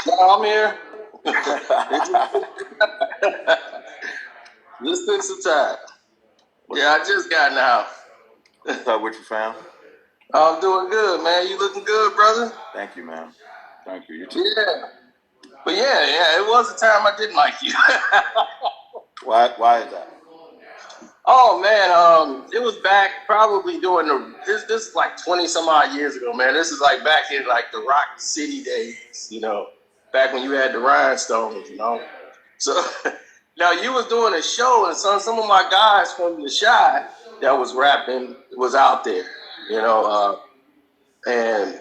No, I'm here. Just took some time. Yeah, I just got in the house. What's up with you, fam? I'm doing good, man. You looking good, brother? Thank you, man. Thank you. You too. Yeah. But yeah, it was a time I didn't like you. Why is that? Oh man, it was back probably during this is like 20 some odd years ago, man. This is like back in like the Rock City days, back when you had the rhinestones, So now you was doing a show and some of my guys from the Shy that was rapping was out there, and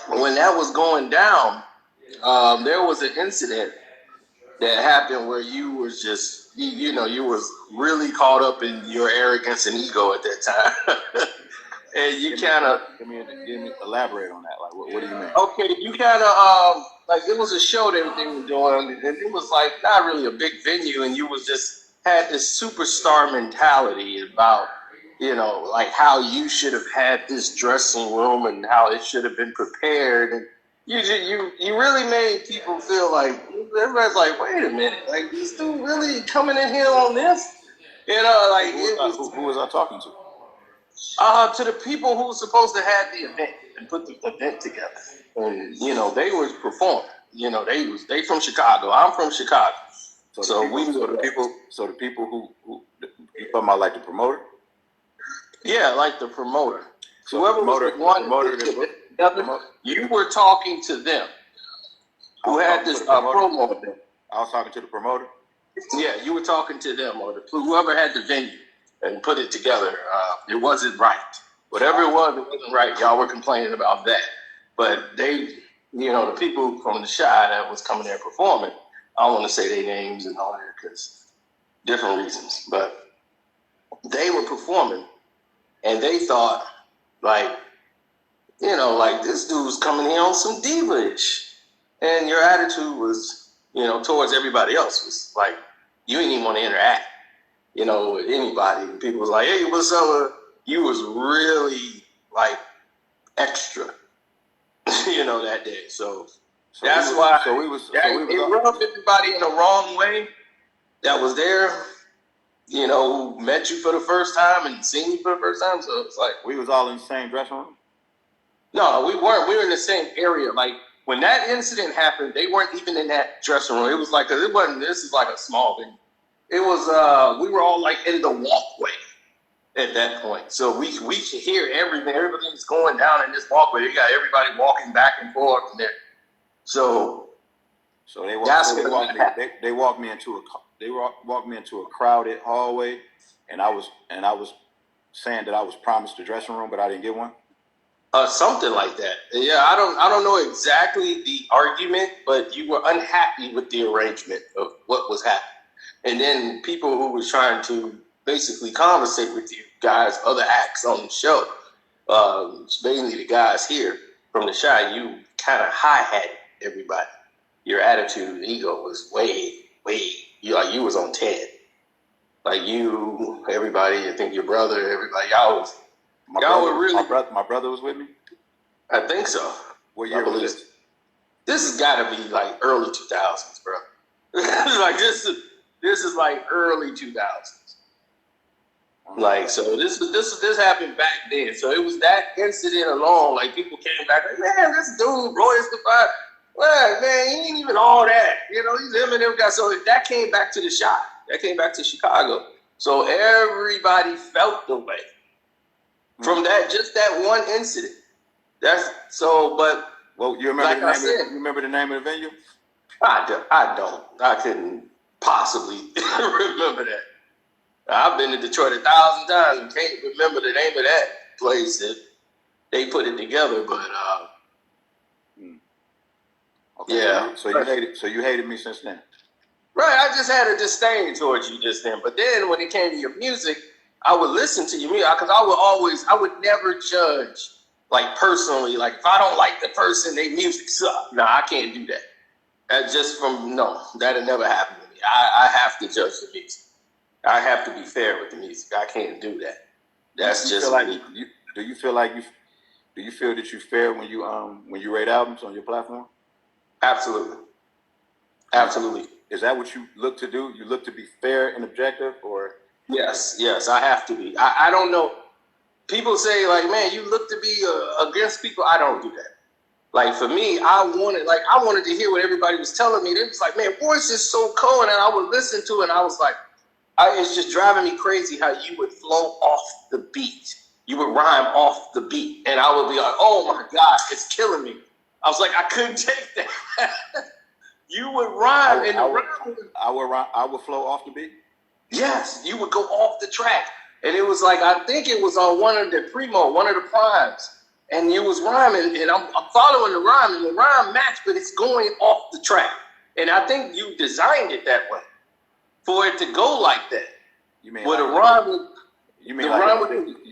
when that was going down, there was an incident that happened where you was just you was really caught up in your arrogance and ego at that time. And you kind of give me elaborate on that. Like, what do you mean? Okay, you kind of like it was a show that they were doing, and it was like not really a big venue, and you was just had this superstar mentality about like how you should have had this dressing room and how it should have been prepared, and you really made people feel like everybody's like, wait a minute, like this dude really coming in here on this, like who was I talking to? To the people who were supposed to have the event and put the event together. And they was performing. They from Chicago. I'm from Chicago. So the people who you talking about, like the promoter? Yeah, like the promoter. So whoever promoter, was the promoter together, you were talking to them. Who had this promo event. I was talking to the promoter? Yeah, you were talking to them or whoever had the venue and put it together. It wasn't right. Whatever it wasn't right. Y'all were complaining about that. But they, the people from the Shy that was coming there performing, I don't want to say their names and all that because different reasons. But they were performing and they thought, like, like this dude's coming here on some diva-ish. And your attitude was, towards everybody else was like, you didn't even want to interact, with anybody. And people was like, hey, what's up? You was really like extra, that day. So that's why it rubbed everybody in the wrong way that was there, who met you for the first time and seen you for the first time. So it's like we was all in the same dressing room? No, we weren't. We were in the same area. Like when that incident happened, they weren't even in that dressing room. It was like, cause it wasn't. This is like a small thing. It was. We were all like in the walkway at that point, so we could hear everything. Everything's going down in this walkway. You got everybody walking back and forth in there. So they walked me into a crowded hallway, and I was saying that I was promised the dressing room, but I didn't get one. Something like that. Yeah, I don't know exactly the argument, but you were unhappy with the arrangement of what was happening. And then people who was trying to basically conversate with you guys, other acts on the show, mainly the guys here from the Shy, you kind of high-hatted everybody. Your attitude and ego was way, you was on 10. Like you, everybody, I think your brother, everybody, y'all were really... My brother was with me? I think so. What year was this? This has got to be like early 2000s, bro. Like this is like early 2000s. Like, so this happened back then. So it was that incident alone. Like people came back like, man, this dude Royce the Five. Well, man, he ain't even all that. He's Eminem guy. So that came back to the shop. That came back to Chicago. So everybody felt the way from just that one incident. Well, you remember you remember the name of the venue? I don't. I couldn't possibly remember that. I've been to Detroit 1,000 times and can't remember the name of that place if they put it together. But okay, yeah. So you hated me since then. Right. I just had a disdain towards you just then. But then when it came to your music, I would listen to your music because I would never judge. Like personally, like if I don't like the person, their music sucks. No, I can't do that. That'll never happen to me. I have to judge the music. I have to be fair with the music. I can't do that. That's just me. Do you feel like Do you feel that you fair when you rate albums on your platform? Absolutely. Absolutely. Is that what you look to do? You look to be fair and objective, or? Yes, I have to be. I don't know. People say, like, man, you look to be against people. I don't do that. Like, for me, I wanted to hear what everybody was telling me. They was like, man, Royce is so cold. And I would listen to it, and I was like, it's just driving me crazy how you would flow off the beat. You would rhyme off the beat. And I would be like, oh, my God, it's killing me. I was like, I couldn't take that. You would rhyme. I would flow off the beat? Yes, you would go off the track. And it was like, I think it was on one of the primes. And you was rhyming, and I'm following the rhyme, and the rhyme matched, but it's going off the track. And I think you designed it that way, for it to go like that. You mean where like, the rhyme would,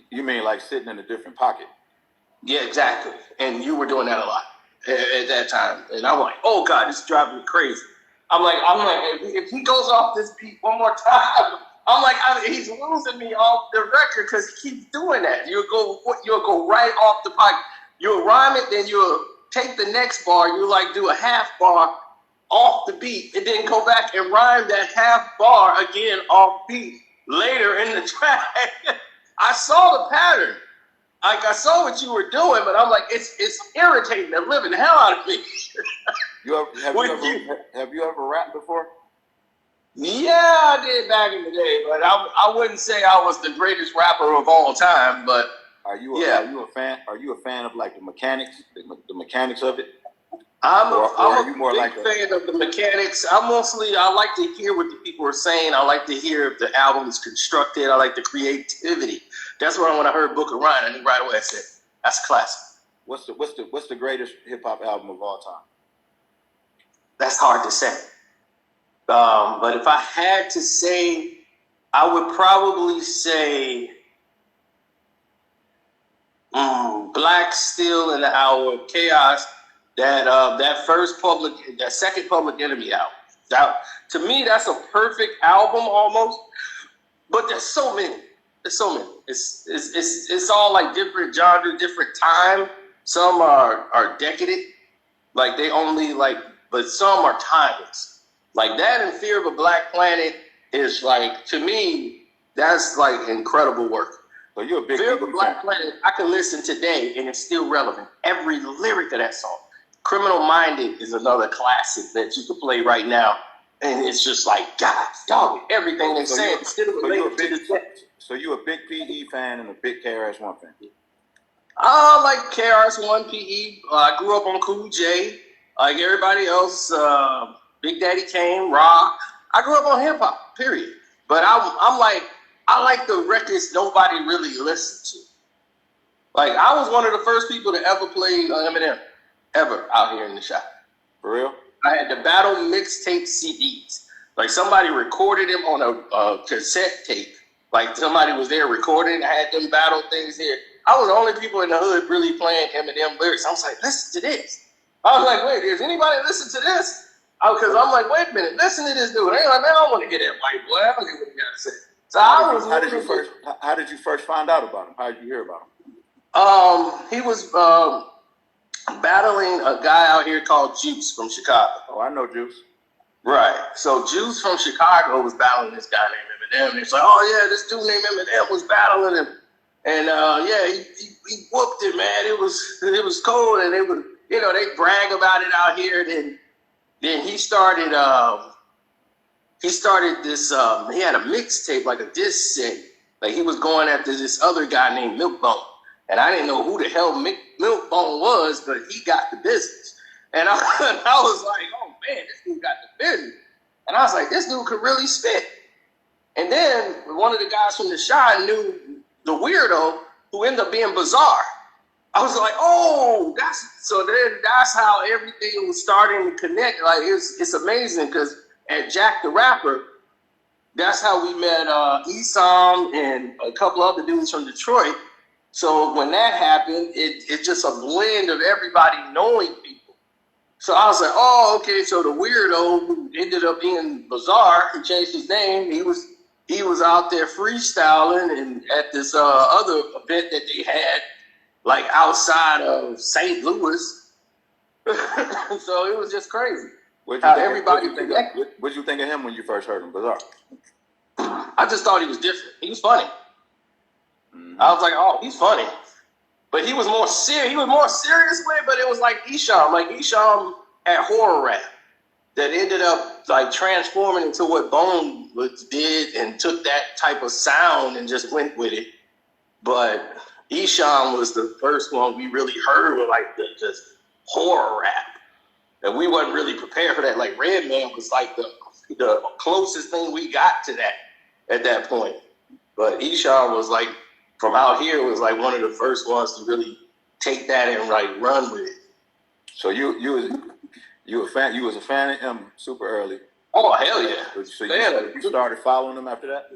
you mean like sitting in a different pocket? Yeah, exactly. And you were doing that a lot at that time. And I'm like, oh God, this is driving me crazy. I'm like, if he goes off this beat one more time, I'm like, he's losing me off the record because he keeps doing that. You'll go right off the pocket. You'll rhyme it, then you'll take the next bar. You like do a half bar off the beat, and then go back and rhyme that half bar again off beat later in the track. I saw the pattern. Like, I saw what you were doing, but I'm like, it's irritating the living hell out of me. Have you ever rapped before? Yeah, I did back in the day, but I wouldn't say I was the greatest rapper of all time. But are you a fan? Are you a fan of like the mechanics of it? I'm a big fan of the mechanics. I like to hear what the people are saying. I like to hear if the album is constructed. I like the creativity. That's what when I heard Book of Ryan, I knew right away. I said, that's a classic. What's the greatest hip hop album of all time? That's hard to say. But if I had to say, I would probably say Black Steel in the Hour of Chaos. That second Public Enemy album. To me, that's a perfect album almost. But there's so many. It's all like different genre, different time. Some are decadent, like they only like, but some are timeless. Like that and Fear of a Black Planet is like, to me, that's like incredible work. So you're a big Fear of a Black Planet, I can listen today and it's still relevant. Every lyric of that song. Criminal Minded is another classic that you could play right now. And it's just like, God, dog, everything they say is still related to this day. So you're a big PE fan and a big KRS-One fan? I like KRS-One, PE. I grew up on Cool J. Like everybody else, Big Daddy Kane, Rock. I grew up on hip hop, period. But I'm like, I like the records nobody really listened to. Like, I was one of the first people to ever play Eminem, ever, out here in the shop. For real? I had the battle mixtape CDs. Like, somebody recorded them on a cassette tape. Like, somebody was there recording. I had them battle things here. I was the only people in the hood really playing Eminem lyrics. I was like, listen to this. I was like, wait, does anybody listen to this? Because I'm like, wait a minute, listen to this dude. They like, man, I don't want to hear that white boy. I don't hear what he got to say. So how did you first find out about him? How did you hear about him? He was battling a guy out here called Juice from Chicago. Oh, I know Juice. Right. So Juice from Chicago was battling this guy named Eminem. And it's like, oh yeah, this dude named Eminem was battling him. And he whooped it, man. It was cold, and they brag about it out here. Then he started this. He had a mixtape, like a diss set. Like he was going after this other guy named Milkbone, and I didn't know who the hell Milkbone was, but he got the business. And I was like, oh man, this dude got the business. And I was like, this dude could really spit. And then one of the guys from the Shy knew the weirdo who ended up being Bizarre. I was like, oh, that's how everything was starting to connect. Like it's amazing because at Jack the Rapper, that's how we met Esam and a couple other dudes from Detroit. So when that happened, it's just a blend of everybody knowing people. So I was like, oh, okay. So the weirdo who ended up being Bizarre, he changed his name. He was out there freestyling and at this other event that they had. like outside of St. Louis. So it was just crazy. What'd How you everybody what'd you think of him when you first heard him? Bizarre. I just thought he was different. He was funny. I was like, oh, he's funny. But he was more serious. He was more serious with it, but it was like Esham. Like Esham had horror rap that ended up like transforming into what Bone did and took that type of sound and just went with it. But Esham was the first one we really heard with like the just horror rap. And we wasn't really prepared for that. Like Redman was like the closest thing we got to that at that point. But Esham was like, from out here, was like one of the first ones to really take that and like run with it. So you was a fan of him super early. Oh hell yeah! So you started following him after that?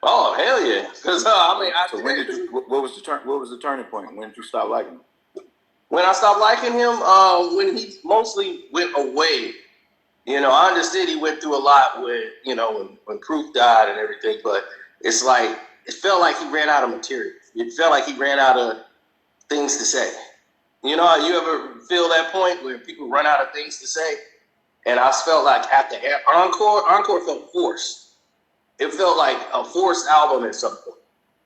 Oh hell yeah! Because I mean, what was the turning point? When did you stop liking him? When I stopped liking him, when he mostly went away. You know, I understood he went through a lot with, you know, when Proof died and everything, but it's like, it felt like he ran out of material. It felt like he ran out of things to say. You know, you ever feel that point where people run out of things to say? And I felt like after Encore felt forced. It felt like a forced album at some point.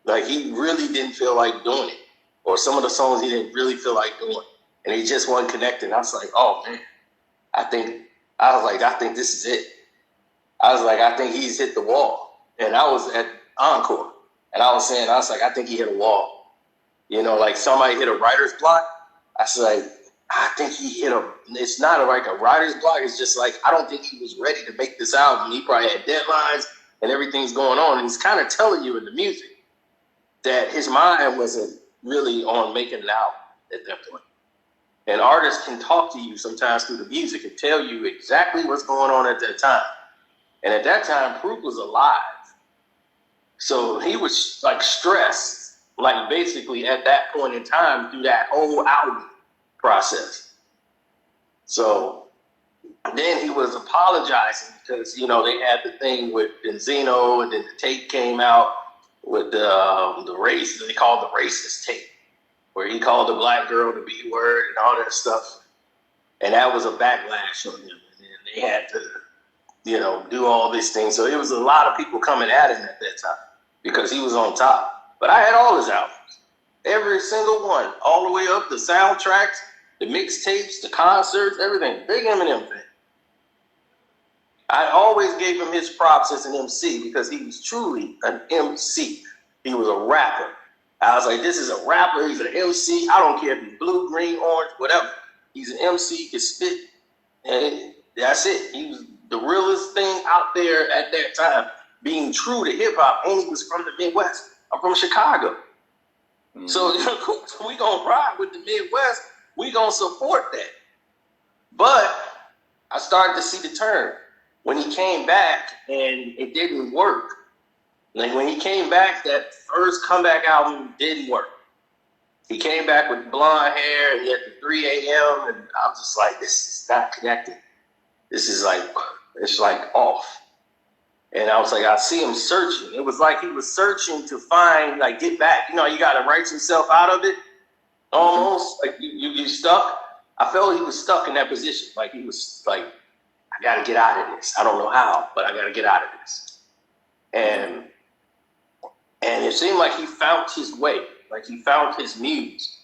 Like he really didn't feel like doing it. Or some of the songs he didn't really feel like doing. And he just wasn't connecting. I was like, oh man, I think this is it. I was like, I think he's hit the wall. And I was at Encore. And I was like, I think he hit a wall. You know, like somebody hit a writer's block. I was like, I think he hit it's not like a writer's block. It's just like, I don't think he was ready to make this album. He probably had deadlines and everything's going on. And he's kind of telling you in the music that his mind wasn't really on making an album at that point. And artists can talk to you sometimes through the music and tell you exactly what's going on at that time. And at that time, Proof was alive. So he was like stressed, like basically at that point in time through that whole album process. So then he was apologizing because, you know, they had the thing with Benzino and then the tape came out with the race, they called the racist tape, where he called the black girl the B word and all that stuff. And that was a backlash on him. And they had to, you know, do all these things. So it was a lot of people coming at him at that time because he was on top. But I had all his albums, every single one, all the way up, the soundtracks, the mixtapes, the concerts, everything. Big Eminem fan. I always gave him his props as an MC because he was truly an MC. He was a rapper. I was like, this is a rapper, he's an MC. I don't care if he's blue, green, orange, whatever. He's an MC, he can spit, and that's it. He was the realest thing out there at that time, being true to hip hop, and he was from the Midwest. I'm from Chicago. Mm-hmm. So we gonna ride with the Midwest, we gonna support that. But I started to see the turn. When he came back and it didn't work. Like when he came back, that first comeback album didn't work. He came back with blonde hair and he had the 3 a.m. and I was just like, this is not connected. This is like, it's like off. And I was like, I see him searching. It was like he was searching to find, like get back. You know, you got to write yourself out of it almost. Like you stuck. I felt he was stuck in that position. Like he was like, I got to get out of this. I don't know how, but I got to get out of this. And it seemed like he found his way, like he found his muse.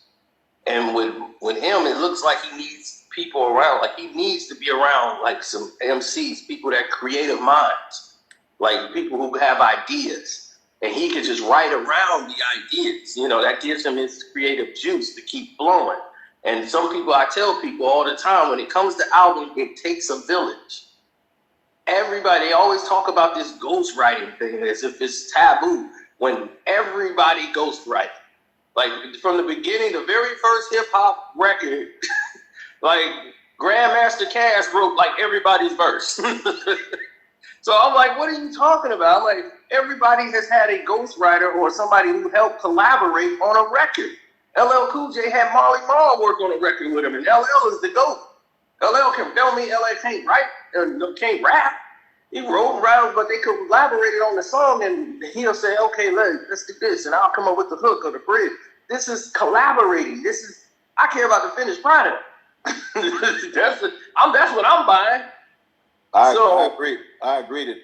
And with him, it looks like he needs people around, like he needs to be around like some MCs, people that creative minds, like people who have ideas. And he could just write around the ideas. You know, that gives him his creative juice to keep flowing. And some people, I tell people all the time, when it comes to album, it takes a village. Everybody, they always talk about this ghostwriting thing as if it's taboo, when everybody ghostwrites. Like from the beginning, the very first hip hop record, like Grandmaster Cash wrote like everybody's verse. So I'm like, what are you talking about? I'm like, everybody has had a ghostwriter or somebody who helped collaborate on a record. LL Cool J had Marley Marl work on a record with him, and LL is the GOAT. LL can tell me LL can't write, can't rap. He wrote around, but they collaborated on the song, and he'll say, okay, let's do this, and I'll come up with the hook or the bridge. This is collaborating. I care about the finished product. That's what I'm buying. I agree. I agree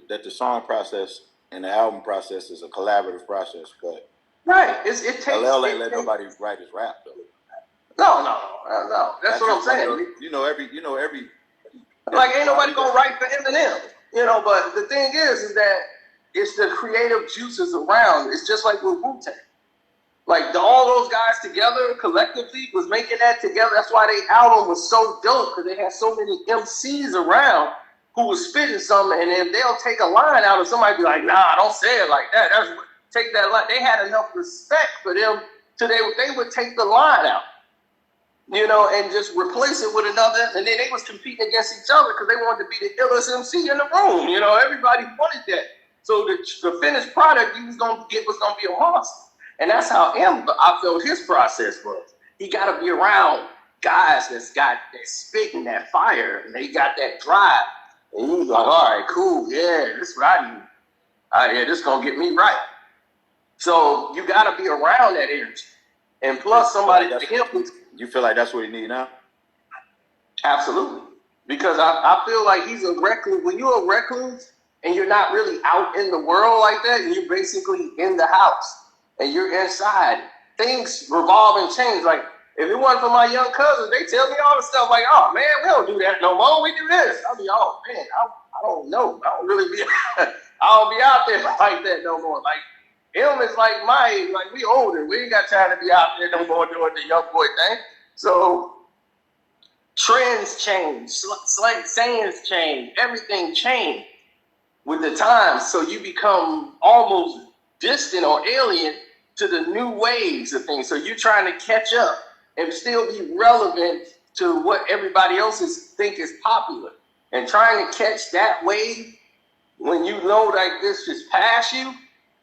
that the song process and the album process is a collaborative process, but right. It takes. LL ain't let nobody write his rap though. No. That's what I'm saying. You know every. Like ain't nobody gonna write for Eminem, But the thing is that it's the creative juices around. It's just like with Wu-Tang. Like all those guys together collectively was making that together. That's why their album was so dope, because they had so many MCs around who was spitting something, and then they'll take a line out, and somebody be like, "Nah, don't say it like that. Take that line." They had enough respect for them so they would take the line out, and just replace it with another. And then they was competing against each other because they wanted to be the illest MC in the room. Everybody wanted that. So the finished product you was gonna get was gonna be a monster. And that's how I felt his process was. He got to be around guys that's got that spit and that fire, and they got that drive. And he's like, all right, cool, yeah, this is what I need. Yeah, this is going to get me right. So you got to be around that energy. And plus somebody like him. You feel like that's what he need now? Absolutely. Because I feel like he's a recluse. When you're a recluse and you're not really out in the world like that, and you're basically in the house, and you're inside, things revolve and change. Like, if it wasn't for my young cousins, they tell me all the stuff like, oh, man, we don't do that no more. We do this. I'll be, oh, man, I don't know. I don't really be, I don't be out there like that no more. Like, him is like my age. Like, we older. We ain't got time to be out there no more doing the young boy thing. So, trends change. Sayings change. Everything changed with the times. So, you become almost distant or alien to the new waves of things. So you're trying to catch up and still be relevant to what everybody else think is popular. And trying to catch that wave when you know like this just past you,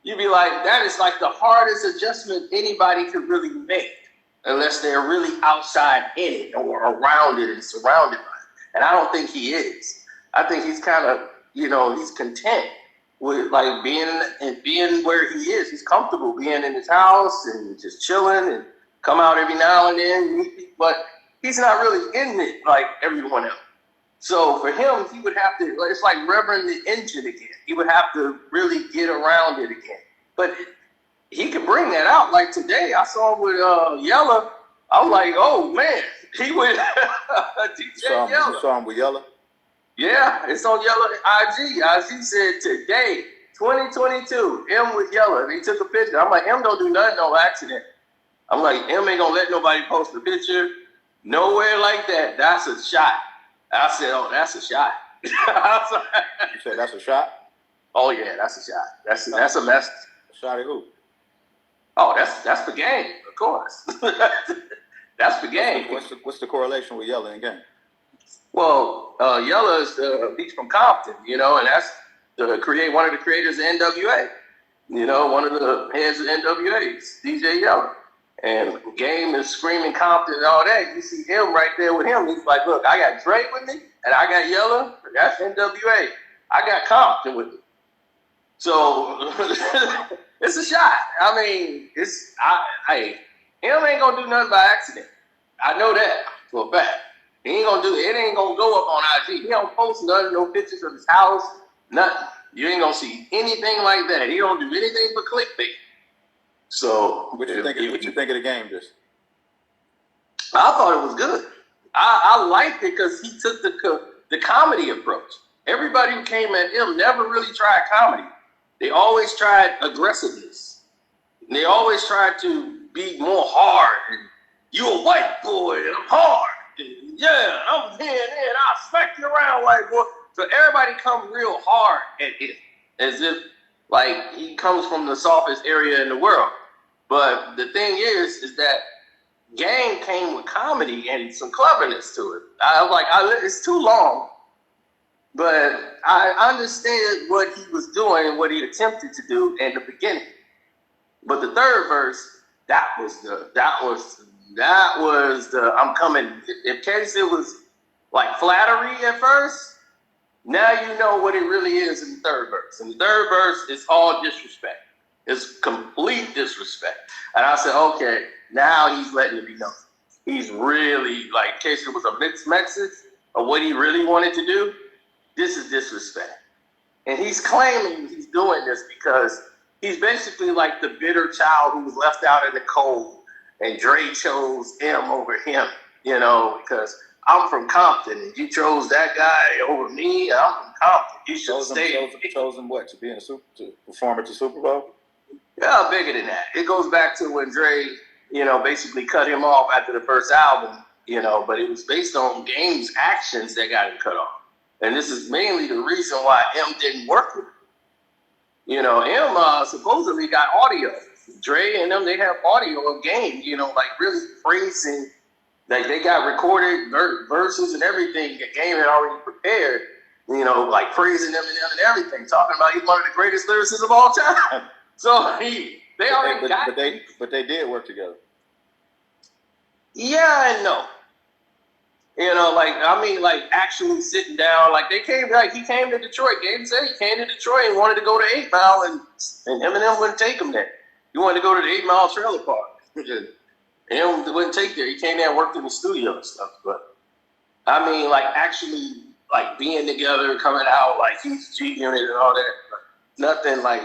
you be like, that is like the hardest adjustment anybody could really make, unless they're really outside in it or around it and surrounded by it. And I don't think he is. I think he's kind of, he's content with like being where he is. He's comfortable being in his house and just chilling and come out every now and then. But he's not really in it like everyone else. So for him, he would have to, it's like revving the engine again. He would have to really get around it again. But he could bring that out. Like today, I saw with Yella. I was like, oh man, he would DJ Yella. You saw him with Yella? Yeah, it's on Yella IG. IG said today, 2022, M with Yella. He took a picture. I'm like, M don't do nothing on accident. I'm like, M ain't gonna let nobody post a picture. Nowhere like that. That's a shot. I said, oh, that's a shot. You said that's a shot? Oh yeah, that's a shot. That's a message. A shot at who? Oh, that's the game, of course. That's the game. What's the correlation with Yella and game? Well, Yella is the beach from Compton, and that's one of the creators of NWA. One of the heads of NWA, DJ Yella. And Game is screaming Compton and all that. You see him right there with him. He's like, look, I got Drake with me, and I got Yella. That's NWA. I got Compton with me. So it's a shot. I mean, him ain't gonna do nothing by accident. I know that for a fact. He ain't gonna do it. It ain't gonna go up on IG. He don't post none, no pictures of his house, nothing. You ain't gonna see anything like that. He don't do anything but clickbait. So what you think of the game? Just I thought it was good. I liked it because he took the comedy approach. Everybody who came at him never really tried comedy. They always tried aggressiveness. They always tried to be more hard. And, you a white boy and I'm hard. And, yeah, I'm here and there and I'll smack you around, white boy. So everybody come real hard at him, as if like he comes from the softest area in the world. But the thing is that Game came with comedy and some cleverness to it. I was like, it's too long, but I understand what he was doing and what he attempted to do in the beginning. But the third verse, that was the I'm coming. In case it was like flattery at first, now you know what it really is in the third verse. In the third verse, it's all disrespect. It's complete disrespect. And I said, okay, now he's letting it be known. He's really, like, in case it was a mixed message of what he really wanted to do, this is disrespect. And he's claiming he's doing this because he's basically like the bitter child who was left out in the cold, and Dre chose him over him, you know, because I'm from Compton and you chose that guy over me. I'm from Compton. You should stay. Chose him what? To be in to perform at the Super Bowl? Yeah, bigger than that. It goes back to when Dre, you know, basically cut him off after the first album, you know, but it was based on Game's actions that got him cut off. And this is mainly the reason why M didn't work with him. You know, M supposedly got audio. Dre and them, they have audio of Game, you know, like really praising. Like they got recorded verses and everything that Game had already prepared, you know, like praising them and everything, talking about he's one of the greatest lyricists of all time. So they already got it. But they did work together. Yeah and no. You know, like, I mean, like, actually sitting down, like, they came, like, he came to Detroit. Gabe said he came to Detroit and wanted to go to 8 Mile, and Eminem wouldn't take him there. He wanted to go to the 8 Mile trailer park. And Eminem wouldn't take there. He came there and worked in the studio and stuff. But, I mean, like, actually, like, being together, coming out, like, he's G-Unit and all that. Nothing like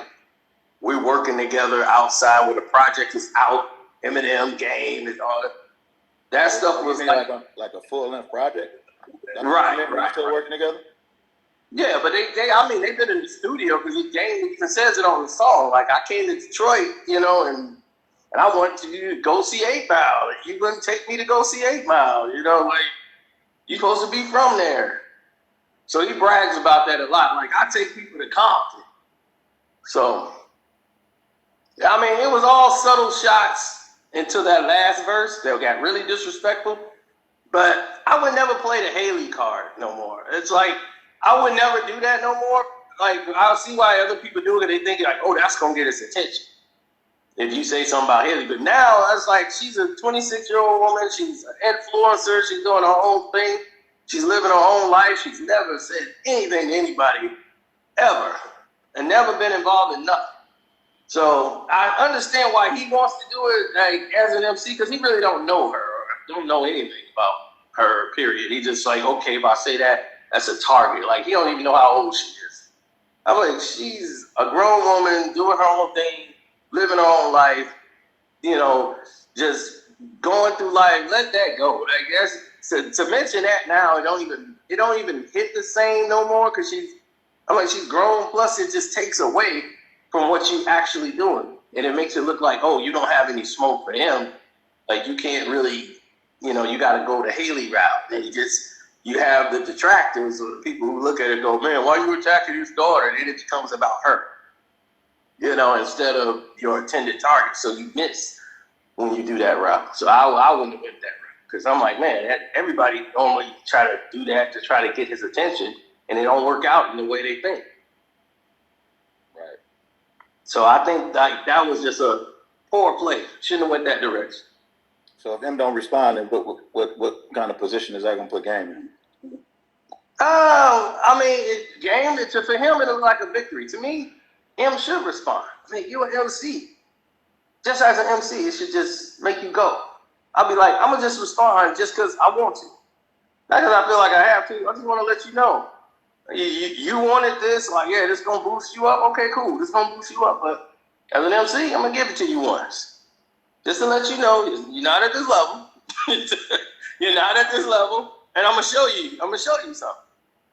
we're working together outside where the project is out, Eminem, Game, and all that. That stuff was like a full-length project. Right. Still working together. Yeah, but I mean, they've been in the studio because Game even says it on the song. Like, I came to Detroit, you know, and I wanted to go see 8 Mile. You wouldn't take me to go see 8 Mile, you know, like, you're supposed to be from there. So he brags about that a lot. Like, I take people to Compton. So, I mean, it was all subtle shots until that last verse that got really disrespectful. But I would never play the Haley card no more. It's like, I would never do that no more. Like, I'll see why other people do it. They think, like, oh, that's going to get his attention if you say something about Haley. But now, it's like, she's a 26-year-old woman. She's an influencer. She's doing her own thing. She's living her own life. She's never said anything to anybody ever and never been involved in nothing. So I understand why he wants to do it, like, as an MC, because he really don't know her or don't know anything about her, period. He just like, okay, if I say that, that's a target. Like, he don't even know how old she is. I'm like, she's a grown woman doing her own thing, living her own life, you know, just going through life. Let that go. Like, that's to mention that now, it don't even hit the same no more because she's grown. Plus, it just takes away from what you actually doing. And it makes it look like, oh, you don't have any smoke for him. Like, you can't really, you know, you got to go the Haley route. And you have the detractors or the people who look at it and go, man, why are you attacking his daughter? And then it becomes about her, you know, instead of your intended target. So you miss when you do that route. So I wouldn't have went that route because I'm like, man, everybody normally try to do that to try to get his attention, and it don't work out in the way they think. So I think that was just a poor play. Shouldn't have went that direction. So if M don't respond, then what kind of position is that going to put Game in? I mean, Game, for him, it looked like a victory. To me, M should respond. I mean, you're an MC. Just as an MC, it should just make you go. I'll be like, I'm going to just respond just because I want to. Not because I feel like I have to. I just want to let you know. You wanted this, like, yeah, this gonna boost you up. Okay, cool, this gonna boost you up. But as an MC, I'm gonna give it to you once, just to let you know you're not at this level. You're not at this level, and I'm gonna show you. I'm gonna show you something.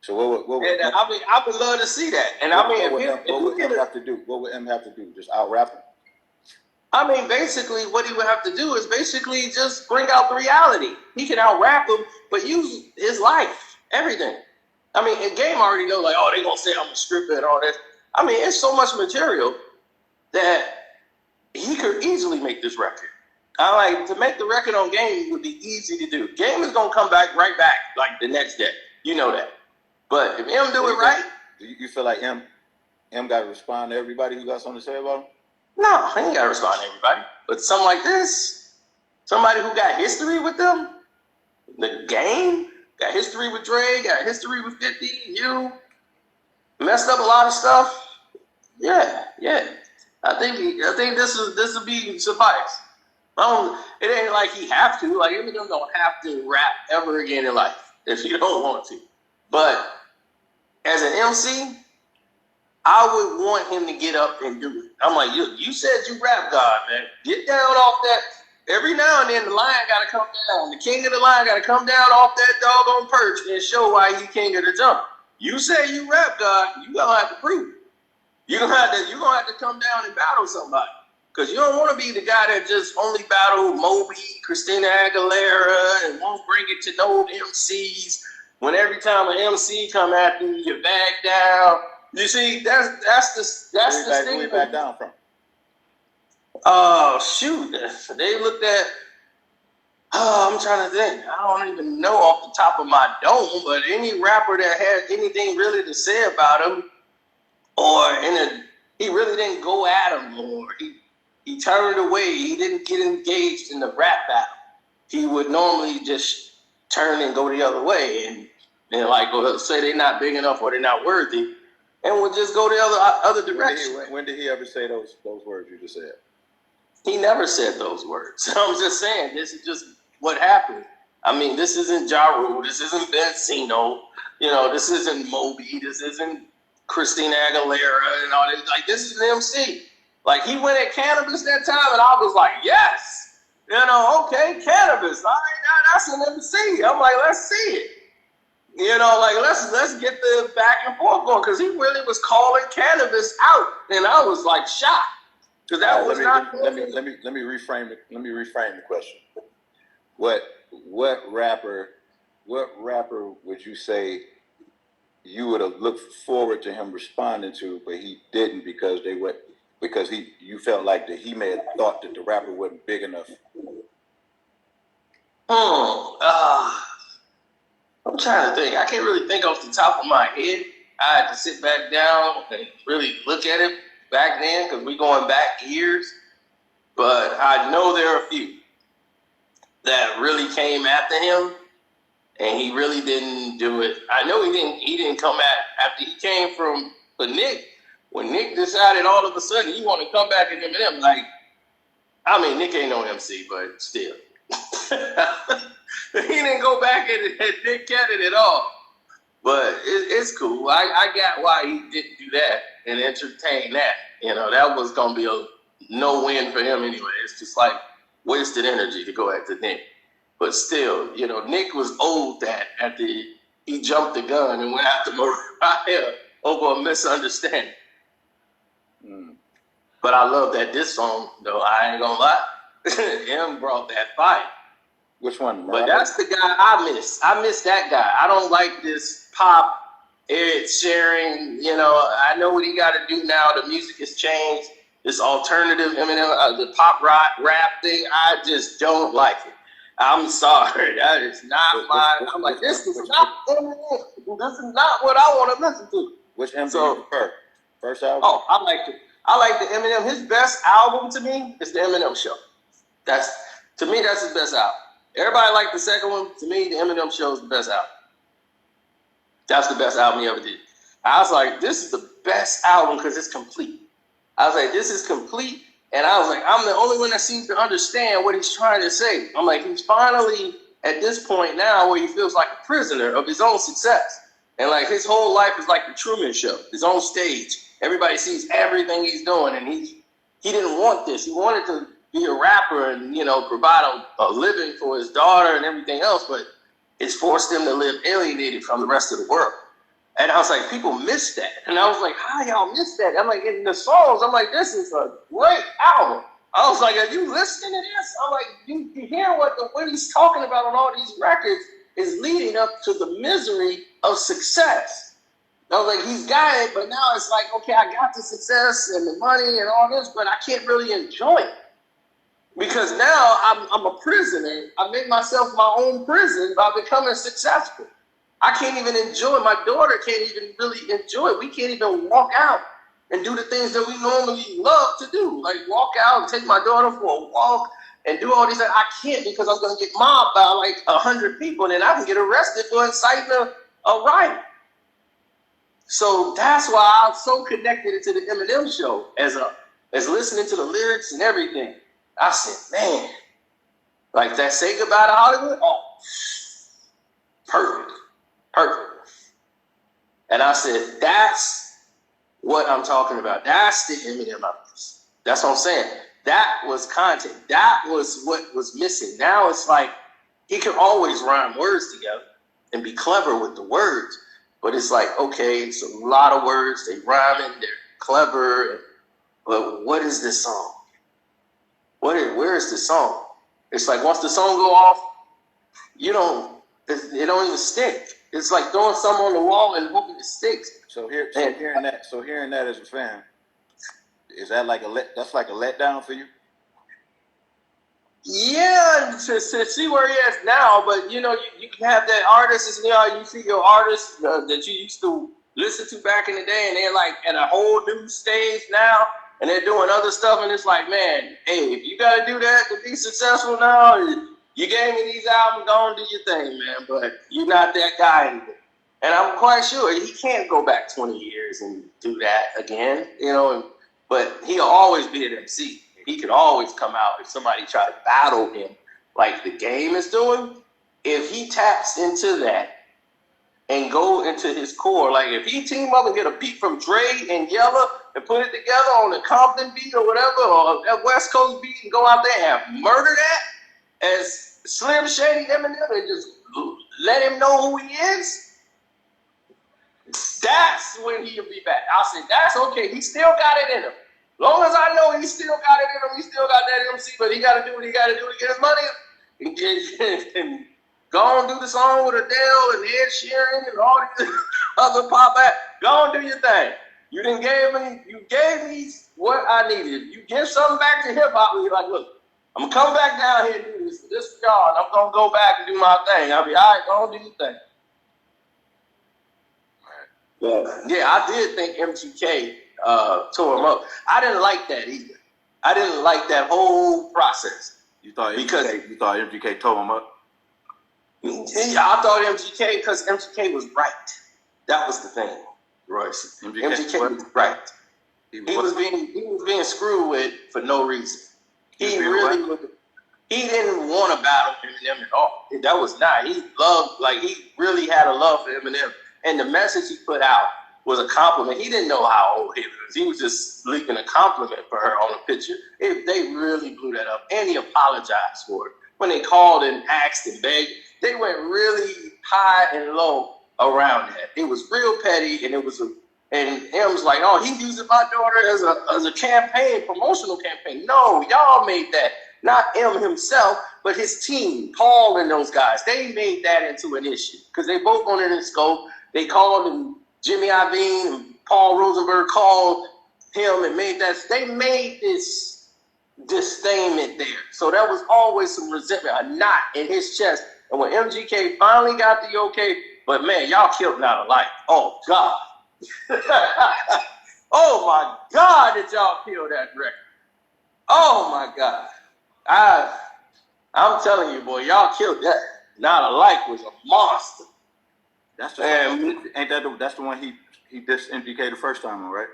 So what would I would love to see that. And what would M have to do? What would M have to do? Just out rap him? I mean, basically, what he would have to do is basically just bring out the reality. He can out rap him, but use his life, everything. I mean, and Game already know, like, oh, they gonna say I'm a stripper and all that. I mean, it's so much material that he could easily make this record. I like to make the record on Game would be easy to do. Game is gonna come back right back like the next day. You know that. But if M do it right, you feel like M got to respond to everybody who got something to say about him? No, he ain't got to respond to everybody. But something like this, somebody who got history with them, the Game. Got history with Dre, got history with 50, you messed up a lot of stuff. Yeah. I think this will be suffice. It ain't like he have to. Like Eminem don't have to rap ever again in life if you don't want to. But as an MC, I would want him to get up and do it. I'm like, you said you rap God, man. Get down off that. Every now and then the lion got to come down. The king of the lion got to come down off that doggone perch and show why he king of the jungle. You say you rap God, you gonna have to prove it. You're gonna have to come down and battle somebody. Because you don't want to be the guy that just only battled Moby, Christina Aguilera, and won't bring it to no MCs. When every time an MC come after you, you back down. You see, that's the Where thing. you back down from? Oh shoot! They looked at. Oh, I'm trying to think. I don't even know off the top of my dome, but any rapper that had anything really to say about him, or he really didn't go at him, or he turned away. He didn't get engaged in the rap battle. He would normally just turn and go the other way, and like say they're not big enough or they're not worthy, and would just go the other direction. When did he ever say those words you just said? He never said those words. I'm just saying, this is just what happened. I mean, this isn't Ja Rule, this isn't Benzino, this isn't Moby, this isn't Christina Aguilera and all this. Like, this is an MC. Like, he went at Cannabis that time, and I was like, yes, okay, Cannabis. All right, now that's an MC. I'm like, let's see it. Let's get the back and forth going, because he really was calling Cannabis out, and I was like shocked. Because that was not. Let me reframe the question. What rapper would you say you would have looked forward to him responding to, but he didn't because you felt like that he may have thought that the rapper wasn't big enough? I'm trying to think. I can't really think off the top of my head. I had to sit back down and really look at it back then, because we're going back years. But I know there are a few that really came after him, and he really didn't do it. I know he didn't come after he came from Nick. When Nick decided all of a sudden he wanted to come back at Eminem, like, I mean, Nick ain't no MC, but still. He didn't go back at Nick Cannon at all. But it's cool. I got why he didn't do that and entertain that. That was going to be a no-win for him anyway. It's just like wasted energy to go after Nick. But still, Nick was old that after he jumped the gun and went after Mariah over a misunderstanding. But I love that this song, though, I ain't gonna lie. Him brought that fight. Which one? But that's the guy I miss. I miss that guy. I don't like this pop, Ed sharing. I know what he got to do now. The music has changed. This alternative Eminem, the pop rap thing, I just don't like it. I'm sorry. That is not my. I'm like, this is not Eminem. This is not what I want to listen to. Which Eminem do you prefer? First album? Oh, I like the Eminem. His best album to me is the Eminem Show. To me, that's his best album. Everybody liked the second one. To me, the Eminem Show is the best album. That's the best album he ever did. I was like, this is the best album because it's complete. I was like, this is complete. And I was like, I'm the only one that seems to understand what he's trying to say. I'm like, he's finally at this point now where he feels like a prisoner of his own success. And like his whole life is like the Truman Show, his own stage. Everybody sees everything he's doing, and he didn't want this. He wanted to be a rapper and, provide a living for his daughter and everything else, but it's forced him to live alienated from the rest of the world. And I was like, people miss that. And I was like, how y'all miss that? I'm like, in the songs, I'm like, this is a great album. I was like, are you listening to this? I'm like, you hear what he's talking about on all these records is leading up to the misery of success. I was like, he's got it, but now it's like, okay, I got the success and the money and all this, but I can't really enjoy it. Because now I'm a prisoner. I made myself my own prison by becoming successful. I can't even enjoy it. My daughter can't even really enjoy it. We can't even walk out and do the things that we normally love to do. Like walk out and take my daughter for a walk and do all these things. I can't because I'm going to get mobbed by like 100 people and then I can get arrested for inciting a riot. So that's why I'm so connected to the Eminem Show as a as listening to the lyrics and everything. I said, man, like that Say Goodbye to Hollywood? Oh, perfect. Perfect. And I said, that's what I'm talking about. That's the Eminem of this. That's what I'm saying. That was content. That was what was missing. Now it's like he can always rhyme words together and be clever with the words. But it's like, okay, it's a lot of words. They rhyming. They're clever. But what is this song? Where is this song? It's like once the song go off, it don't even stick. It's like throwing something on the wall and hoping it sticks. Hearing that as a fan, is that like that's like a letdown for you? Yeah, to see where he is now, but you can have that artist, you see your artists that you used to listen to back in the day, and they're like at a whole new stage now, and they're doing other stuff, and it's like, man, hey, if you got to do that to be successful now, you gave me these albums, go on, do your thing, man, but you're not that guy anymore. And I'm quite sure he can't go back 20 years and do that again, but he'll always be an MC. He could always come out if somebody try to battle him like the game is doing. If he taps into that and go into his core, like if he team up and get a beat from Dre and Yella and put it together on the Compton beat or whatever, or a West Coast beat, and go out there and murder that as Slim Shady Eminem and just let him know who he is, that's when he'll be back. I said, that's okay. He still got it in him. Long as I know he still got it in him, he still got that MC, but he got to do what he got to do to get his money. And go and do the song with Adele and Ed Sheeran and all these other pop acts. Go and do your thing. You gave me what I needed. You give something back to hip hop, and you're like, look, I'm gonna come back down here and do this for y'all, and I'm gonna go back and do my thing. I'll be all right, go and do your thing. Yeah, I did think MGK tore him up. I didn't like that either. I didn't like that whole process. You thought MGK tore him up? Yeah, I thought MGK, because MGK was right. That was the thing, Royce. MGK was right. He was being screwed with for no reason. He didn't want to battle Eminem at all. That was not. He really had a love for Eminem. And the message he put out was a compliment. He didn't know how old he was. He was just leaking a compliment for her on a picture. They really blew that up. And he apologized for it. When they called and asked and begged, they went really high and low around that. It was real petty, and and M's like, oh, he using my daughter as a campaign, promotional campaign. No, y'all made that. Not M himself, but his team, Paul and those guys. They made that into an issue because they both wanted in scope. They called him Jimmy Iovine and Paul Rosenberg called him and made that. They made this disdainment there. So that was always some resentment, a knot in his chest. And when MGK finally got the okay, but man, y'all killed Not a Life. Oh, God. Oh, my God, did y'all kill that record. Oh, my God. I'm telling you, boy, y'all killed that. Not a Life was a monster. That's the one he dissed MGK the first time, right?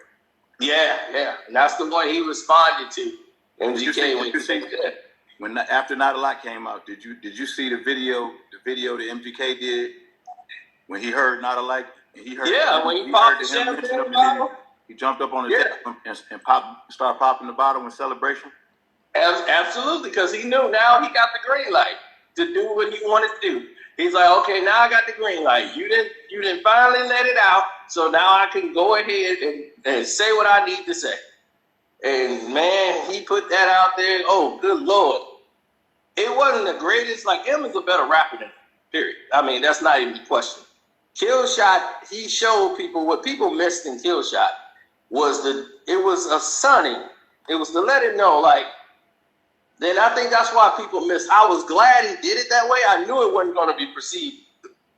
Yeah. And that's the one he responded to. MGK when he said that. After Not a Lot came out, did you see the video that MGK did when he heard Not a Lot? When he popped the champagne bottle. He jumped up on the deck and started popping the bottle in celebration. Absolutely, because he knew now he got the green light to do what he wanted to do. He's like, okay, now I got the green light. You didn't finally let it out, so now I can go ahead and say what I need to say. And man, he put that out there. Oh, good Lord. It wasn't the greatest. Like, M is a better rapper than him, period. I mean, that's not even a question. Killshot, he showed people what people missed in Killshot was it was a sunning. It was to let it know, like, then I think that's why people missed. I was glad he did it that way. I knew it wasn't going to be perceived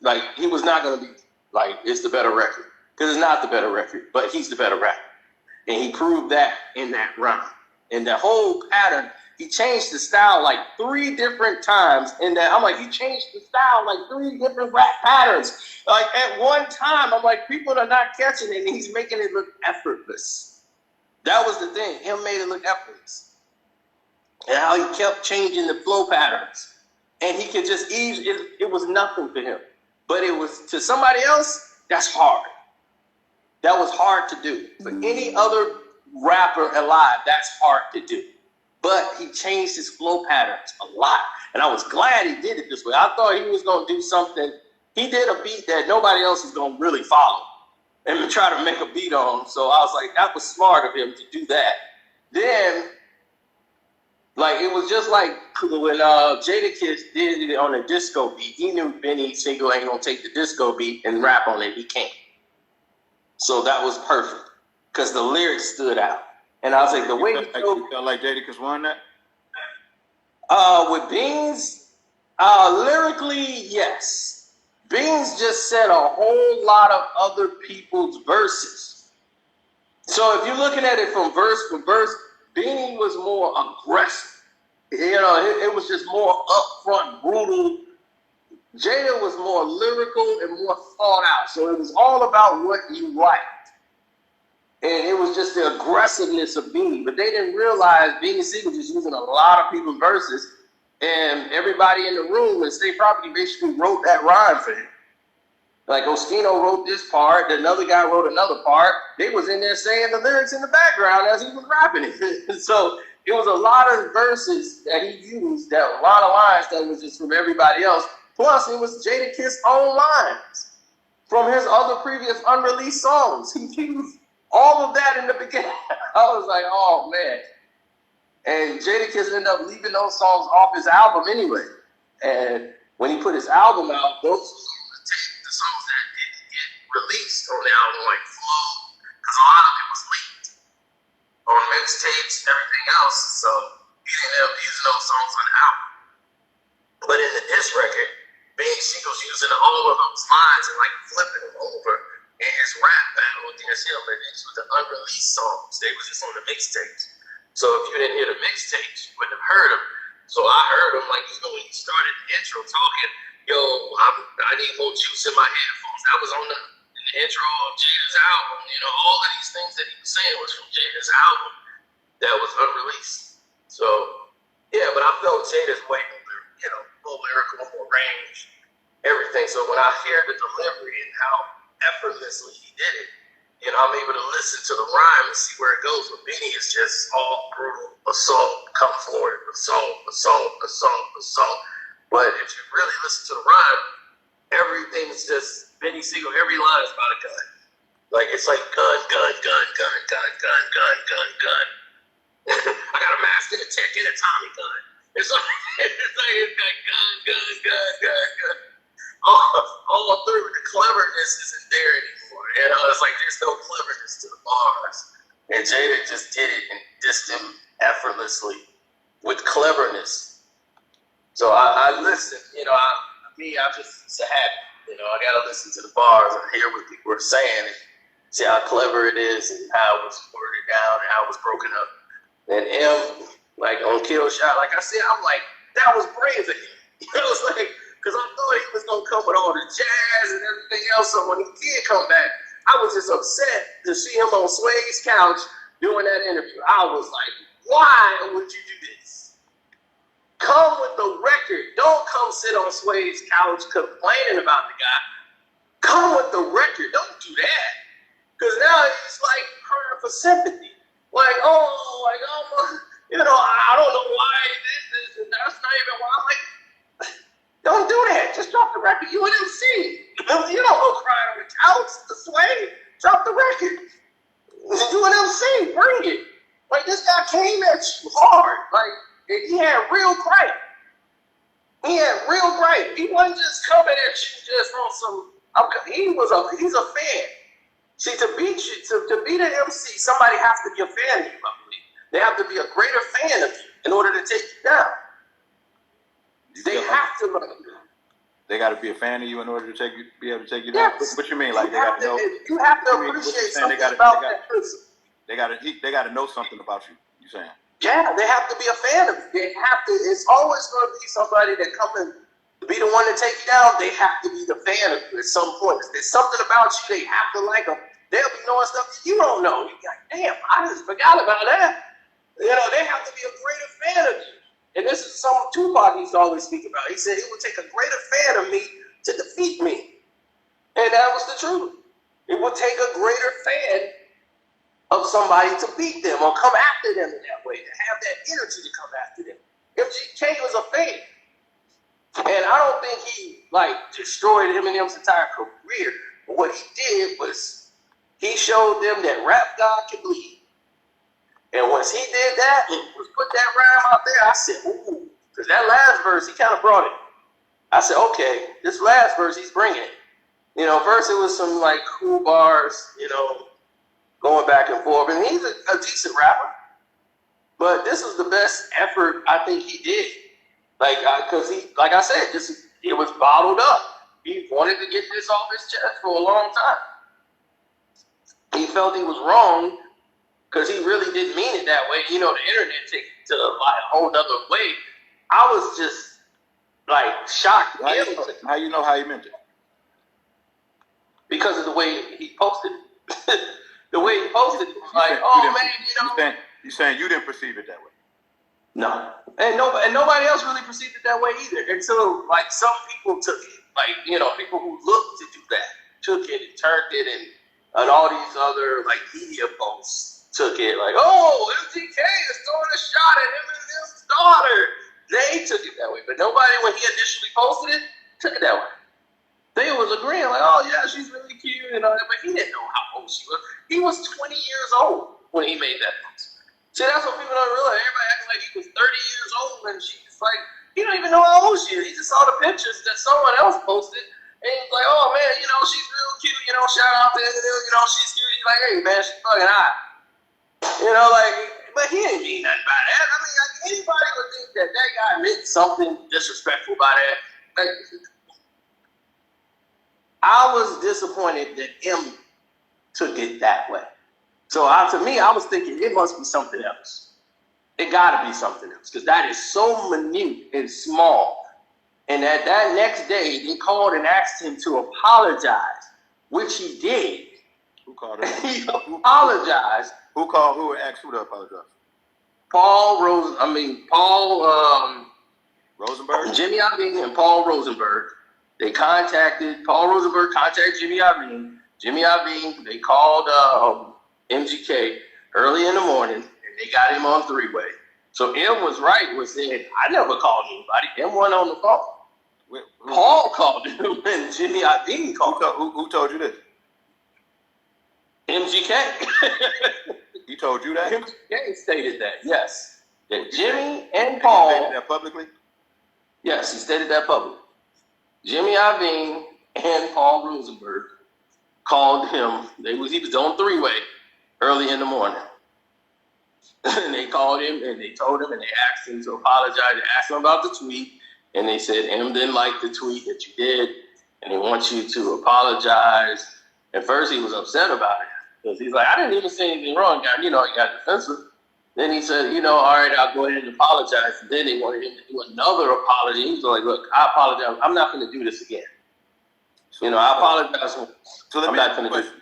like he was not going to be like it's the better record, because it's not the better record, but he's the better rapper, and he proved that in that run. And the whole pattern, he changed the style like 3 different times. In that, I'm like, he changed the style like 3 different rap patterns. Like at one time, I'm like, people are not catching it, and he's making it look effortless. That was the thing. Him made it look effortless. And how he kept changing the flow patterns. And he could just ease it was nothing for him. But it was to somebody else, that's hard. That was hard to do. For any other rapper alive, that's hard to do. But he changed his flow patterns a lot. And I was glad he did it this way. I thought he was going to do something. He did a beat that nobody else is going to really follow and try to make a beat on. So I was like, that was smart of him to do that. Then, like, it was just like when Jadakiss did it on a disco beat. He knew Beanie Sigel ain't going to take the disco beat and rap on it. He can't. So that was perfect because the lyrics stood out. And I was like, the way you felt like Jadakiss won that? With Beans, lyrically, yes. Beans just said a whole lot of other people's verses. So if you're looking at it from verse for verse, Beanie was more aggressive. You know, it was just more upfront, brutal. Jada was more lyrical and more thought out. So it was all about what you liked. And it was just the aggressiveness of Beanie. But they didn't realize Beanie Sigel was just using a lot of people's verses. And everybody in the room in State Property basically wrote that rhyme for him. Like Oskino wrote this part, another guy wrote another part. They was in there saying the lyrics in the background as he was rapping it. So it was a lot of verses that he used, that a lot of lines that was just from everybody else. Plus, it was Jadakiss' own lines from his other previous unreleased songs. He used all of that in the beginning. I was like, oh, man. And Jadakiss ended up leaving those songs off his album anyway. And when he put his album out, those were the songs that didn't get released on the album, like Flow, because a lot of it was leaked on mixtapes and everything else. So he didn't end up using those songs on the album. But in the diss record, Beanie Sigel's using all of those lines and like flipping them over in his rap battle against him. And these were the unreleased songs. They was just on the mixtapes. So if you didn't hear the mixtapes, you wouldn't have heard them. So I heard him, like, even when he started the intro talking, yo, I need more juice in my headphones. That was on the intro of Jada's album. You know, all of these things that he was saying was from Jada's album that was unreleased. So, yeah, but I felt Jada's way more, you know, more lyrical, more range, everything. So when I hear the delivery and how effortlessly he did it, you know, I'm able to listen to the rhyme and see where it goes. But Beanie is just all brutal assault, come forward, assault, assault, assault, assault. But if you really listen to the rhyme, everything's just Beanie Sigel. Every line is about a gun. Like it's like gun, gun, gun, gun, gun, gun, gun, gun, gun. I got a mask and a tech and a Tommy gun. It's like gun, gun, gun, gun, gun. All through the cleverness isn't there anymore. You know, it's like there's no cleverness to the bars. And Jada just did it and dissed him effortlessly with cleverness. So I listen, you know, I'm just so happy. You know, I gotta listen to the bars and hear what people are saying and see how clever it is and how it was worded down and how it was broken up. And M, like on Killshot, like I said, I'm like, that was brave of him. You know, it's like, because I thought he was going to come with all the jazz and everything else. So when he did come back, I was just upset to see him on Sway's couch doing that interview. I was like, why would you do this? Come with the record. Don't come sit on Sway's couch complaining about the guy. Come with the record. Don't do that. Because now he's like crying for sympathy. Like, you know, I don't know why this and that's not even why. I'm like, don't do that. Just drop the record. You an MC. You don't go crying on the couch. The Sway. Drop the record. You an MC. Bring it. Like, this guy came at you hard. Like, he had real gripe. He wasn't just coming at you just on some. He's a fan. See, to beat you, to beat an MC, somebody has to be a fan of you, I believe. They have to be a greater fan of you in order to take you down. They have to love you. They got to be a fan of you in order to be able to take you down. What you mean? Like they got to know? You have to appreciate something about that person. They got to know something about you. You saying? Yeah, they have to be a fan of you. They have to. It's always going to be somebody that comes to be the one to take you down. They have to be the fan of you at some point. If there's something about you, they have to like them. they'll be knowing stuff that you don't know. You're like, damn, I just forgot about that. You know, they have to be a greater fan of you. And this is something Tupac used to always speak about. He said it would take a greater fan of me to defeat me. And that was the truth. It would take a greater fan of somebody to beat them or come after them in that way, to have that energy to come after them. MGK was a fan. And I don't think he destroyed Eminem's entire career. But what he did was he showed them that rap God can bleed. And once he did that and was put that rhyme out there, I said, ooh, because that last verse, he kind of brought it. I said, okay, this last verse, he's bringing it. You know, first it was some cool bars, you know, going back and forth. And he's a decent rapper. But this was the best effort I think he did. Because he, like I said, it was bottled up. He wanted to get this off his chest for a long time. He felt he was wrong because he really didn't mean it that way. You know, the internet took it to a whole other way. I was just shocked. How you know how he meant it? Because of the way he posted it. The way he posted it was You're saying you didn't perceive it that way? No. And nobody else really perceived it that way either until some people took it. People who looked to do that took it and turned it, and all these other media folks took it MGK is throwing a shot at Eminem's daughter. They took it that way. But nobody, when he initially posted it, took it that way. They was agreeing, oh yeah, she's really cute and all that, but he didn't know how old she was. He was 20 years old when he made that post. See, that's what people don't realize. Everybody acting like he was 30 years old and she's he don't even know how old she is. He just saw the pictures that someone else posted and he's like, oh man, she's real cute, shout out to her, she's cute. He's like, hey man, she's fucking hot. But he didn't mean nothing by that. I mean, anybody would think that guy meant something disrespectful by that. I was disappointed that M took it that way. So to me, I was thinking it must be something else. It got to be something else because that is so minute and small. And that next day, they called and asked him to apologize, which he did. Who called him? He apologized. Who called? Who asked who to apologize? Paul Rosenberg? Jimmy Iovine and Paul Rosenberg. Paul Rosenberg contacted Jimmy Iovine. Jimmy Iovine, they called MGK early in the morning, and they got him on three-way. So M was right with saying, I never called anybody. M wasn't on the phone. Paul called him, and Jimmy Iovine called him. Who told you this? MGK. He told you that? MGK stated that, yes. That Jimmy and Paul... He stated that publicly? Yes, he stated that publicly. Jimmy Iovine and Paul Rosenberg called him. He was on three-way early in the morning. And they called him and they told him and they asked him to apologize. They asked him about the tweet and they said, M didn't like the tweet that you did and they want you to apologize. At first he was upset about it because he's like, I didn't even say anything wrong. He got defensive. Then he said, all right, I'll go ahead and apologize. And then they wanted him to do another apology. He was like, look, I apologize. I'm not going to do this again. I apologize. So let I'm me not ask going you a to do question.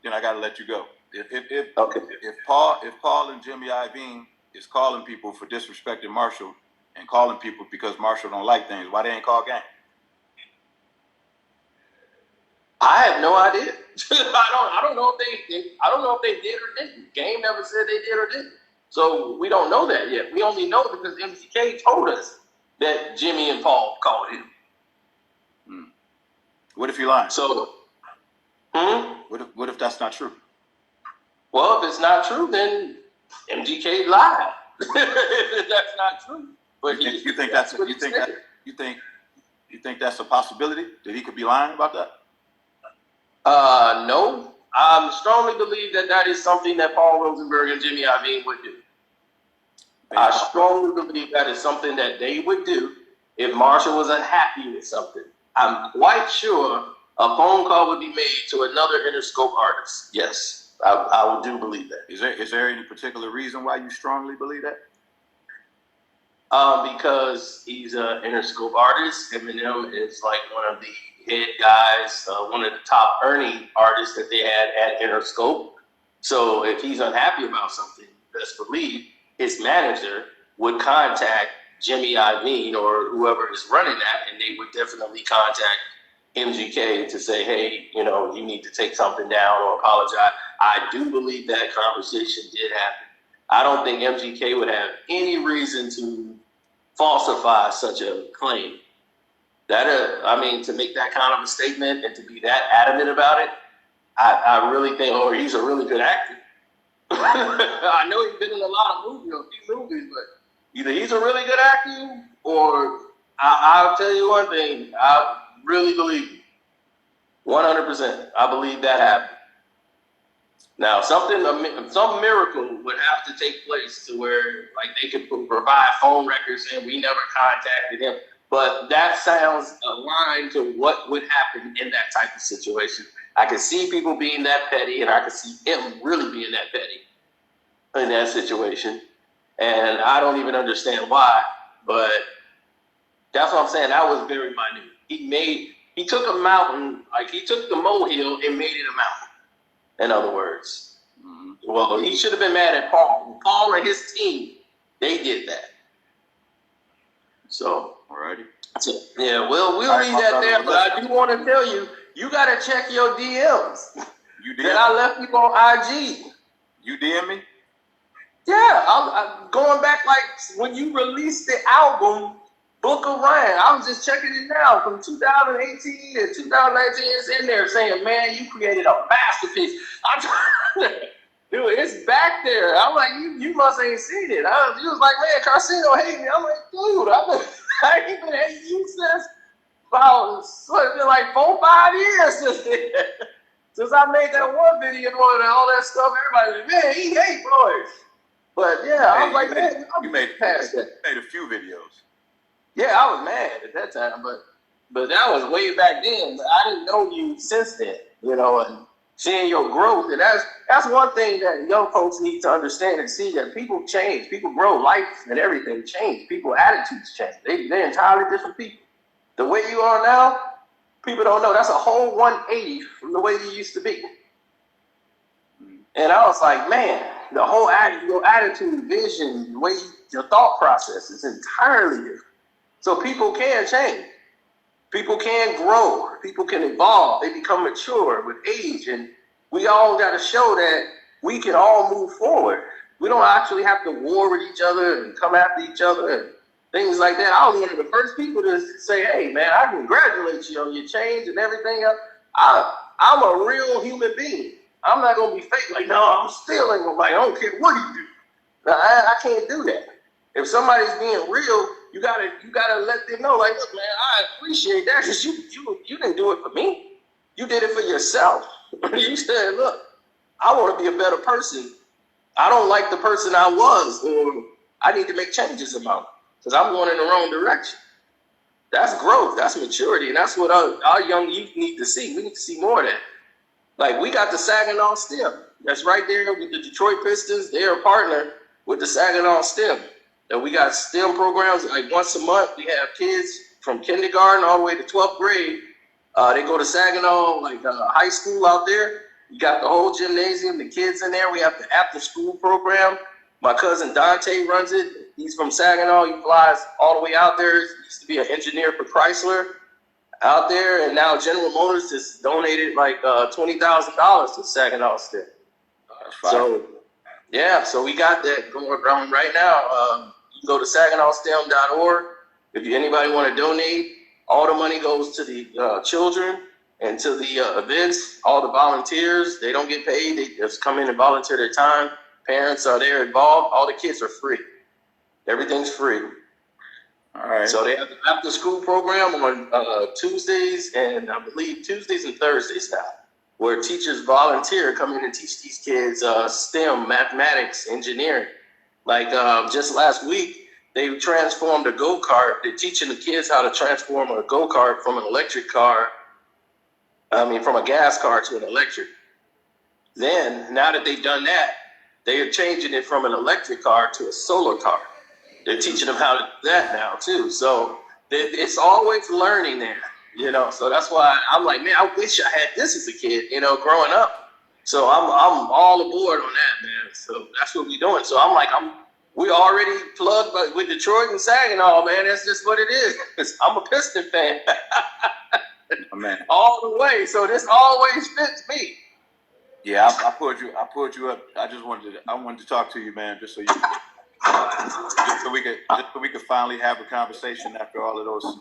Then I got to let you go. Okay. If Paul and Jimmy Iovine is calling people for disrespecting Marshall and calling people because Marshall don't like things, why they ain't call gang? I have no idea. I don't know if they did or didn't. Game never said they did or didn't. So we don't know that yet. We only know because MGK told us that Jimmy and Paul called him. What if you're lying? So, What if that's not true? Well, if it's not true, then MGK lied. If that's not true. But you think that's a possibility that he could be lying about that? No. I strongly believe that is something that Paul Rosenberg and Jimmy Iovine would do. I strongly believe that is something that they would do if Marshall was unhappy with something. I'm quite sure a phone call would be made to another Interscope artist. Yes, I do believe that. Is there any particular reason why you strongly believe that? Because he's an Interscope artist. Eminem is like one of the head guys, one of the top earning artists that they had at Interscope. So if he's unhappy about something, best believe his manager would contact Jimmy Iovine or whoever is running that, and they would definitely contact MGK to say, hey, you know, you need to take something down or apologize. I do believe that conversation did happen. I don't think MGK would have any reason to falsify such a claim. That I mean, to make that kind of a statement and to be that adamant about it, I really think, oh, he's a really good actor. I know he's been in a lot of movies, a few movies, but either he's a really good actor or I'll tell you one thing, I really believe 100%. I believe that happened. Now, some miracle would have to take place to where, like, they could provide phone records saying we never contacted him. But that sounds aligned to what would happen in that type of situation. I could see people being that petty, and I could see him really being that petty in that situation. And I don't even understand why, but that's what I'm saying. That was very minute. He took a mountain, like he took the molehill and made it a mountain. In other words, well, he should have been mad at Paul. Paul and his team, they did that. So, alrighty. So, yeah, well, we'll leave that there. But I do want to tell you, you got to check your DMs. You DM? That I left you on IG. You DM me? Yeah, I'm going back like when you released the album, Book of Ryan. I was just checking it now from 2018 and 2019. It's in there saying, man, you created a masterpiece. I'm trying to, dude, it's back there. I'm like, you must ain't seen it. You was like, man, Karceno hate me. I'm like, dude, I ain't been hating you since about, it's been like 4-5 years since I made that one video and all that stuff. Everybody was like, man, he hate Royce. But yeah, I was like, man, you made a few videos. Yeah, I was mad at that time, but that was way back then. But I didn't know you since then, you know, and seeing your growth. And that's one thing that young folks need to understand and see, that people change, people grow, life and everything change. People's attitudes change. They're entirely different people. The way you are now, people don't know. That's a whole 180 from the way you used to be. And I was like, man, the whole your attitude, vision, the way your thought process is entirely different. So people can change. People can grow. People can evolve. They become mature with age. And we all got to show that we can all move forward. We don't actually have to war with each other and come after each other and things like that. I was one of the first people to say, hey, man, I congratulate you on your change and everything else. I'm a real human being. I'm not going to be fake like, no, I'm stealing. I'm like, I don't care what you do. Now, I can't do that. If somebody's being real, you gotta let them know, like, look, man, I appreciate that because you didn't do it for me. You did it for yourself. You said, look, I want to be a better person. I don't like the person I was, or I need to make changes about it because I'm going in the wrong direction. That's growth. That's maturity. And that's what our young youth need to see. We need to see more of that. Like, we got the Saginaw STEM. That's right there with the Detroit Pistons. They're a partner with the Saginaw STEM. And we got STEM programs, like once a month. We have kids from kindergarten all the way to 12th grade. They go to Saginaw, like high school out there. You got the whole gymnasium, the kids in there. We have the after-school program. My cousin Dante runs it. He's from Saginaw. He flies all the way out there. He used to be an engineer for Chrysler out there. And now General Motors just donated like $20,000 to Saginaw STEM. So, yeah, so we got that going on right now. You can go to SaginawSTEM.org. If anybody want to donate, all the money goes to the children and to the events. All the volunteers, they don't get paid. They just come in and volunteer their time. Parents are there involved. All the kids are free. Everything's free. All right. So they have the after school program on Tuesdays and I believe Tuesdays and Thursdays now, where teachers volunteer, come in and teach these kids STEM, mathematics, engineering. Like just last week, they transformed a go-kart. They're teaching the kids how to transform a go-kart from an electric car, from a gas car to an electric. Then, now that they've done that, they are changing it from an electric car to a solar car. They're teaching them how to do that now, too. So it's always learning there. You know, so that's why I'm like, man, I wish I had this as a kid, you know, growing up. So I'm all aboard on that, man. So that's what we're doing. So I'm like, we already plugged with Detroit and Saginaw, man. That's just what it is. I'm a Piston fan. Oh, man. All the way. So this always fits me. Yeah, I pulled you up. I wanted to talk to you, man, just so we could finally have a conversation after all of those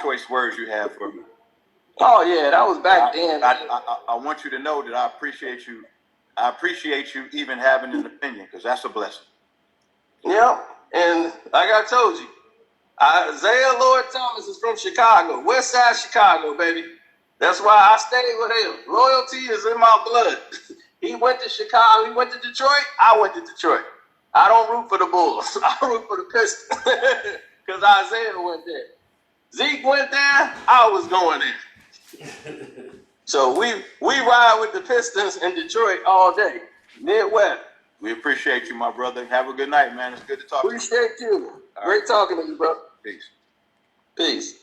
choice words you have for me. Oh yeah, that was back then. I want you to know that I appreciate you. I appreciate you even having an opinion, because that's a blessing. Yep. And like I told you, Isaiah Lloyd Thomas is from Chicago, West Side Chicago, baby. That's why I stayed with him. Loyalty is in my blood. He went to Chicago. He went to Detroit. I went to Detroit. I don't root for the Bulls. I root for the Pistons because Isaiah went there. Zeke went there. I was going there. So we ride with the Pistons in Detroit all day. Midwest. We appreciate you, my brother. Have a good night, man. It's good to talk to you. Appreciate you. Great talking to you, bro. Peace. Peace.